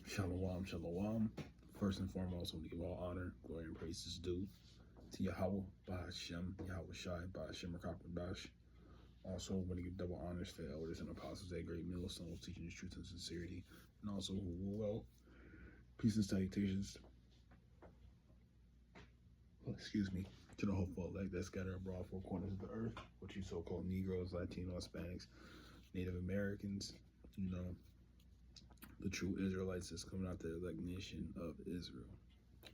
Shalom, shalom. First and foremost, I want to give all honor, glory, and praises due to Yahweh, Bahashem, Yahweh Shai, Bahashem, Rakabash. Also, I want to give double honors to the elders and apostles at great millstones, teaching the truth and sincerity, and also who will well. Peace and salutations. Excuse me. To the hopeful elect that scatter abroad four corners of the earth, which you so-called Negroes, Latino, Hispanics, Native Americans, the true Israelites that's coming out the elect nation of Israel.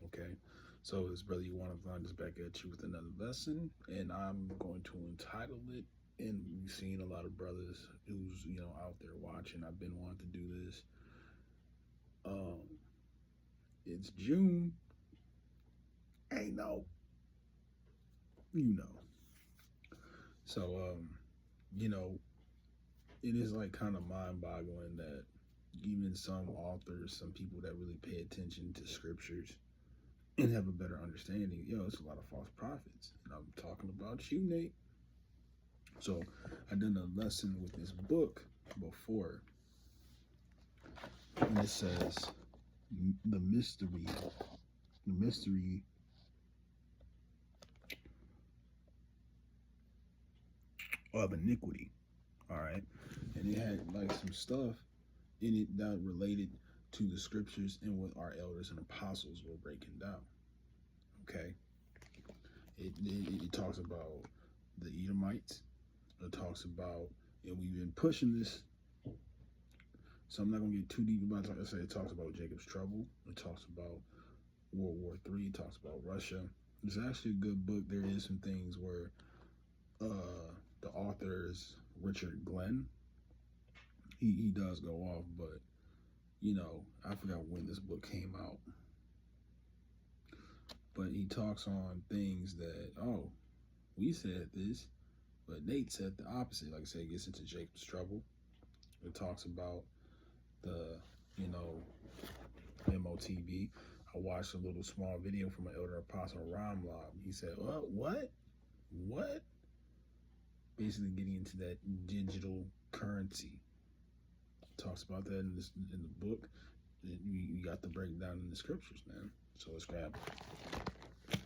Okay, so this brother you want to find us back at you with another lesson, and I'm going to entitle it. And we've seen a lot of brothers who's out there watching. I've been wanting to do this. It's June. Ain't no, So it is like kind of mind-boggling that even some authors, some people that really pay attention to scriptures and have a better understanding, it's a lot of false prophets. And I'm talking about Juneee. So I done a lesson with this book before, and it says the mystery of iniquity. All right, and it had like some stuff in it that related to the scriptures and what our elders and apostles were breaking down. Okay, it talks about the Edomites. It talks about, and we've been pushing this, so I'm not going to get too deep about it. Like I said, it talks about Jacob's trouble. It talks about World War III. It talks about Russia. It's actually a good book. There is some things where the author is Richard Glenn. He does go off, but I forgot when this book came out. But he talks on things that, we said this, but Nate said the opposite. Like I said, it gets into Jacob's trouble. It talks about the, MOTB. I watched a little small video from an elder apostle, Ramlob. He said, what? Basically getting into that digital currency. Talks about that in the book. You got the breakdown in the scriptures, man. So let's grab it.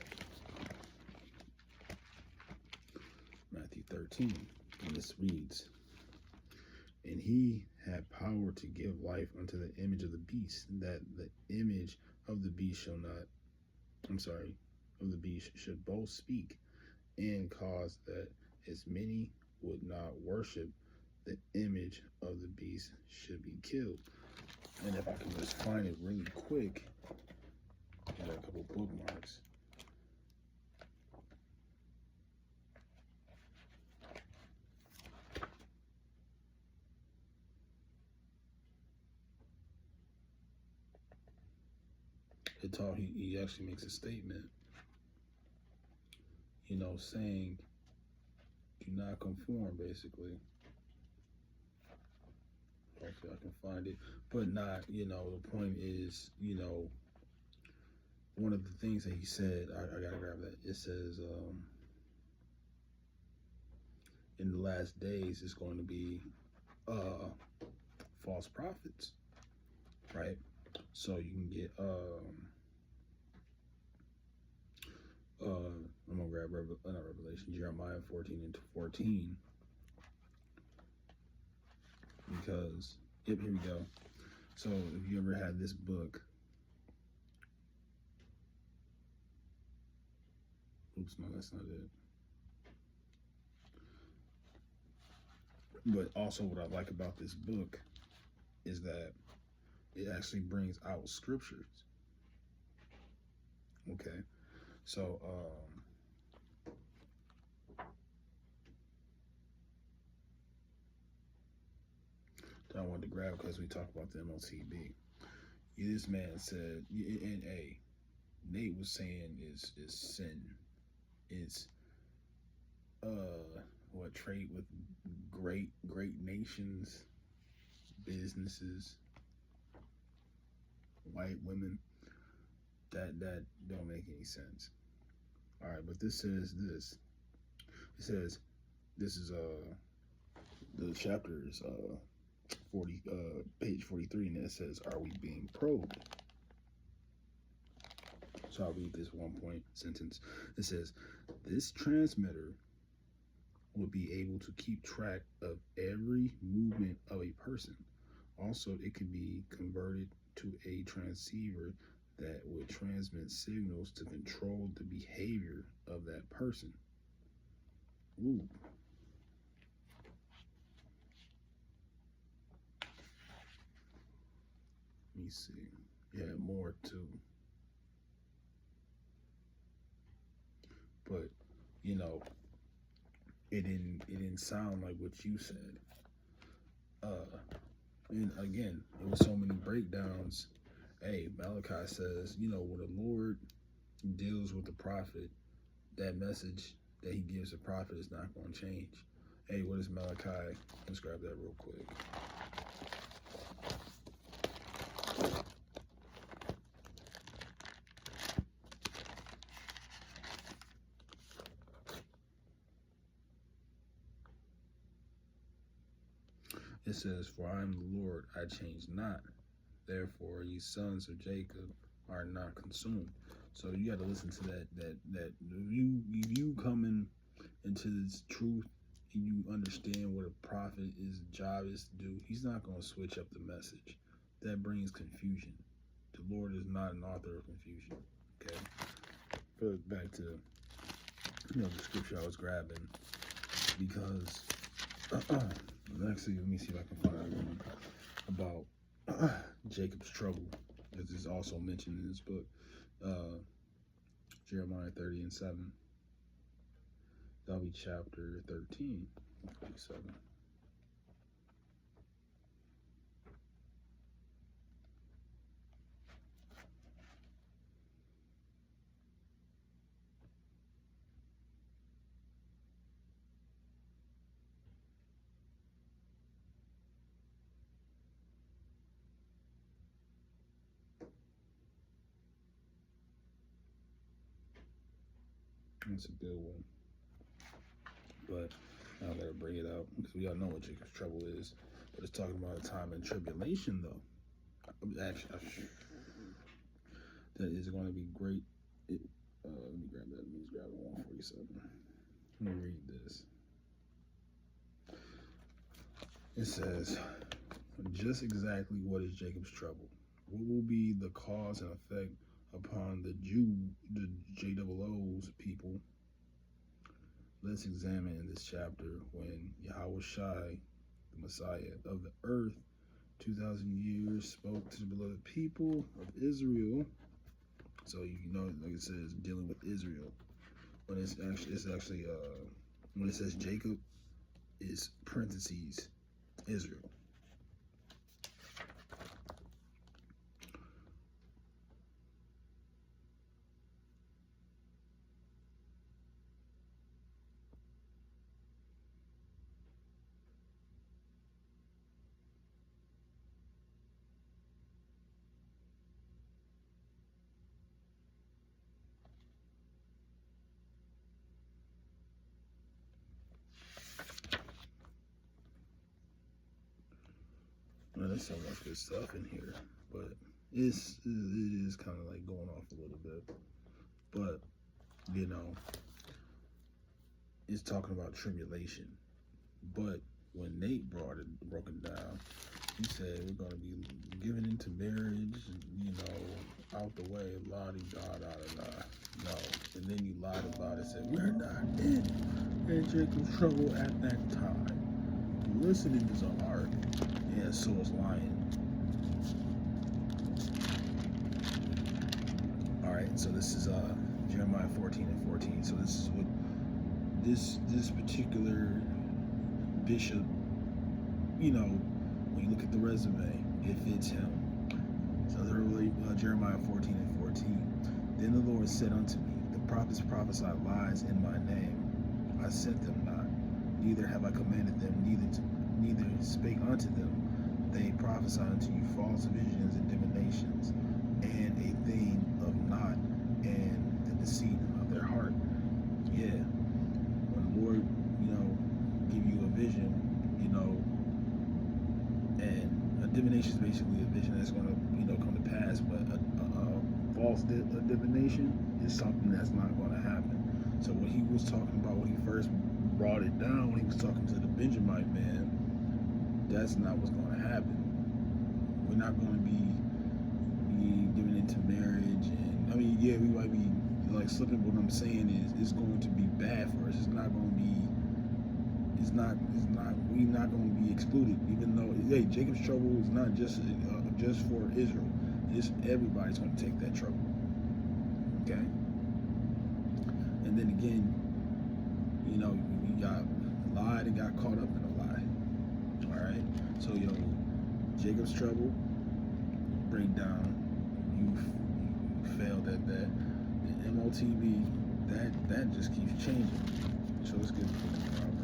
Matthew 13, and this reads, and he had power to give life unto the image of the beast, that the image of the beast of the beast should both speak, and cause that as many would not worship the image of the beast should be killed. And if I can just find it really quick, I got a couple bookmarks. He actually makes a statement, saying, do not conform, basically. Hopefully I can find it, but not, the point is, one of the things that he said, I gotta grab that. It says, in the last days, it's going to be false prophets, right? So you can get, I'm gonna grab Revelation, Jeremiah 14:14, because, here we go. So if you ever had this book, oops, no, that's not it. But also what I like about this book is that it actually brings out scriptures. Okay, so that I wanted to grab because we talked about the MOTB. This man said, and Nate was saying is sin. It's what trade with great nations, businesses, white women. That don't make any sense. All right, but this says this. It says this is the chapter is page 43, and it says, "Are we being probed?" So I'll read this one point sentence. It says, "This transmitter will be able to keep track of every movement of a person. Also, it can be converted to a transceiver that would transmit signals to control the behavior of that person." Ooh. Let me see. Yeah, more too. But it didn't sound like what you said. And again, there was so many breakdowns. Hey, Malachi says, when the Lord deals with the prophet, that message that he gives the prophet is not going to change. Hey, what is Malachi? Let's grab that real quick. It says, "For I am the Lord, I change not. Therefore, ye sons of Jacob are not consumed." So you got to listen to that you coming into this truth and you understand what a prophet is job is to do. He's not going to switch up the message. That brings confusion. The Lord is not an author of confusion. Okay. But back to the scripture I was grabbing, because actually, let me see if I can find one about Jacob's trouble, as is also mentioned in this book, Jeremiah 30:7. That'll be chapter 13, 47. That's a good one. But I gotta bring it out because we all know what Jacob's trouble is. But it's talking about a time in tribulation, though. Actually, that is going to be great. Let me grab that. Let me grab 147. Let me read this. It says, "Just exactly what is Jacob's trouble? What will be the cause and effect upon the JOO's people? Let's examine in this chapter when Yahweh Shai, the Messiah of the earth, 2,000 years spoke to the beloved people of Israel." So like it says, dealing with Israel. When it's actually when it says Jacob, is parentheses Israel. Well, there's so much good stuff in here, but it is kind of like going off a little bit. But it's talking about tribulation. But when Nate broke it down, he said we're going to be given into marriage, out the way, la-di-da-da-da-da. No. And then you lied about it, said we're not in Jacob's trouble at that time. Listening is an art. Yeah, so is lying. All right, so this is Jeremiah 14:14. So this is what this particular bishop, when you look at the resume, it fits him. So Jeremiah 14:14. "Then the Lord said unto me, the prophets prophesy lies in my name. I sent them not, neither have I commanded them, neither spake unto them. They prophesy unto you false visions and divinations, and a thing of naught, and the deceit of their heart." Yeah, when the Lord, give you a vision, and divination is basically a vision that's going to, come to pass, but a false divination is something that's not going to happen. So what he was talking about when he first brought it down, when he was talking to the Benjamite man, that's not what's going to happen. We're not going to be given into marriage, and I mean, yeah, we might be like slipping. What I'm saying is, it's going to be bad for us. It's not going to be. We're not going to be excluded. Even though, hey, Jacob's trouble is not just for Israel. It's everybody's going to take that trouble. Okay. And then again, you got lied and got caught up in a lie. All right. So Jacob's trouble, breakdown. You failed at that. The MOTB, that just keeps changing. So let's get to the Proverbs.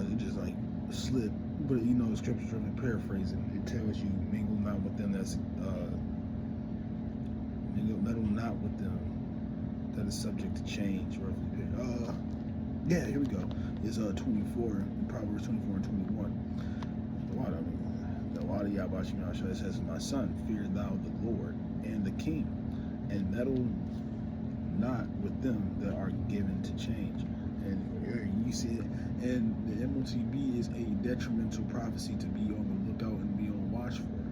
It just like slip, but the scripture's really paraphrasing. It tells you mingle not with them mingle not with them that is subject to change. Yeah, here we go. It's 24, Proverbs 24 and 21. The water Yahweh says, "My son, fear thou the Lord and the King, and meddle not with them that are given to change." And you see it, and the MOTB is a detrimental prophecy to be on the lookout and be on watch for.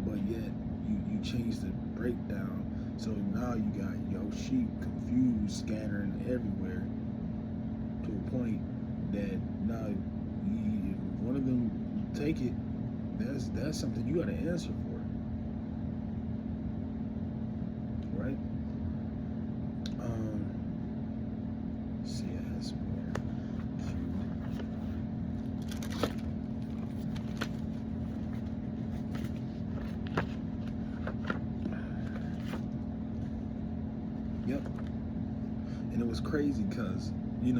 But yet you change the breakdown, so now you got your sheep confused, scattering everywhere, to a point that now if one of them take it, that's something you got to answer for, right? See, it has more. Yep. And it was crazy because, ain't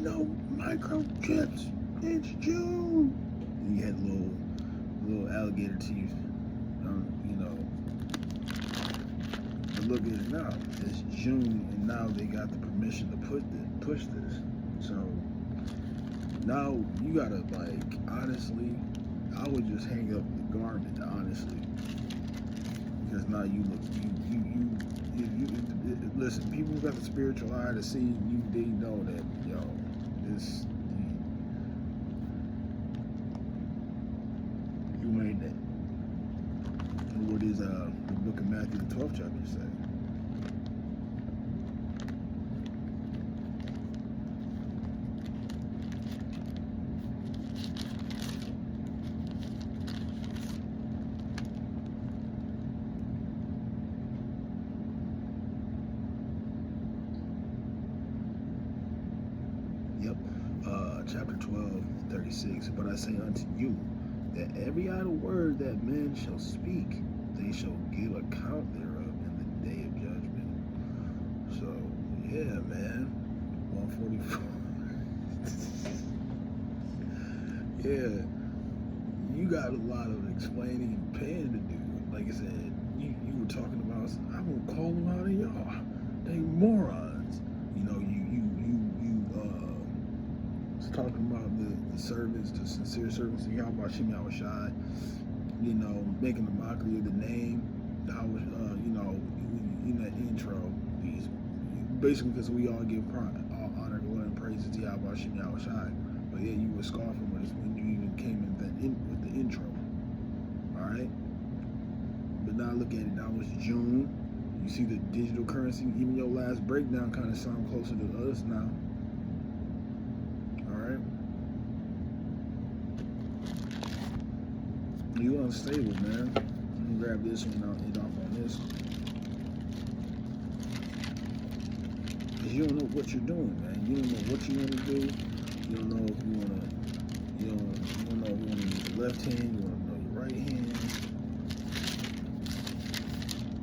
no microchips. It's June. And you had little alligator teeth. But look at it now. It's June, and now they got the permission to push this. So now you gotta, honestly, I would just hang up the garment, honestly, because now you look, listen. People who got the spiritual eye to see you, they know that this. You made that. And what is the book of Matthew, the 12th chapter say? Yep. Chapter 12, 36. But I say unto you, that every idle word that men shall speak, they shall give account thereof in the day of judgment. So, yeah, man. 144. Yeah. You got a lot of explaining and paying to do. Like I said, you were talking about, I won't call them out of y'all. They morons. You was talking about the servants, the sincere servants of Yahweh Shem Yahweh Shai. making a mockery of the name. I was, in that intro, these basically because we all give all honor, glory, and praise to Yahweh Shem Yahushai. But yeah, you were scoffing with us when you even came with the intro. All right. But now look at it. Now it's June. You see the digital currency. Even your last breakdown kind of sound closer to us now. All right. You unstable, man. Let me grab this one and I'll end off on this. Because you don't know what you're doing, man. You don't know what you want to do. You don't know if you want to, you don't know if you want to use the left hand. You want to know your right hand.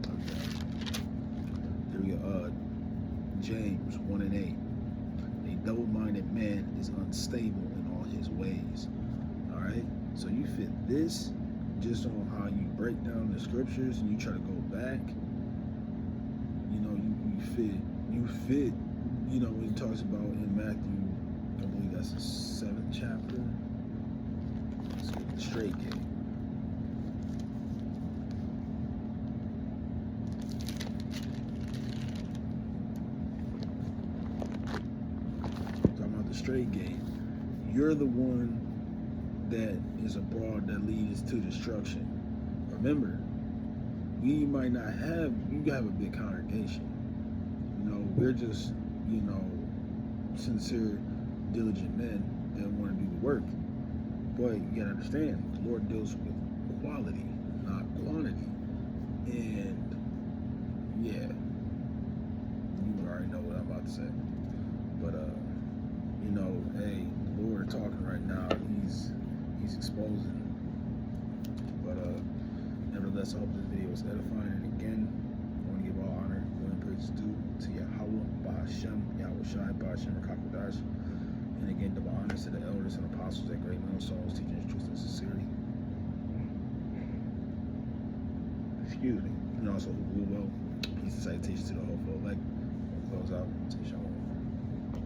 Okay. Here we go. James 1:8. A double-minded man is unstable in all his ways. All right. So you fit this just on how you break down the scriptures and you try to go back. You fit, when he talks about in Matthew, I believe that's the 7th chapter. Let's get the straight gate. Talking about the straight gate. You're the one that is abroad that leads to destruction. Remember, you have a big congregation. We're just, sincere, diligent men that want to do the work. But you gotta understand, the Lord deals with quality, not quantity. And yeah, you already know what I'm about to say. But hey, the Lord talking right now, he's exposing. But nevertheless, I hope this video was edifying. And again, I want to give all honor, glory, and praise due to Yahweh, Ba'ashem, Yahushai, Ba'ashem, Rakakodash. And again, double honors to the elders and apostles at great mental souls, teaching the truth and sincerity. Excuse me. And also, peace and salutation to the whole folk. Close out. Say shalom.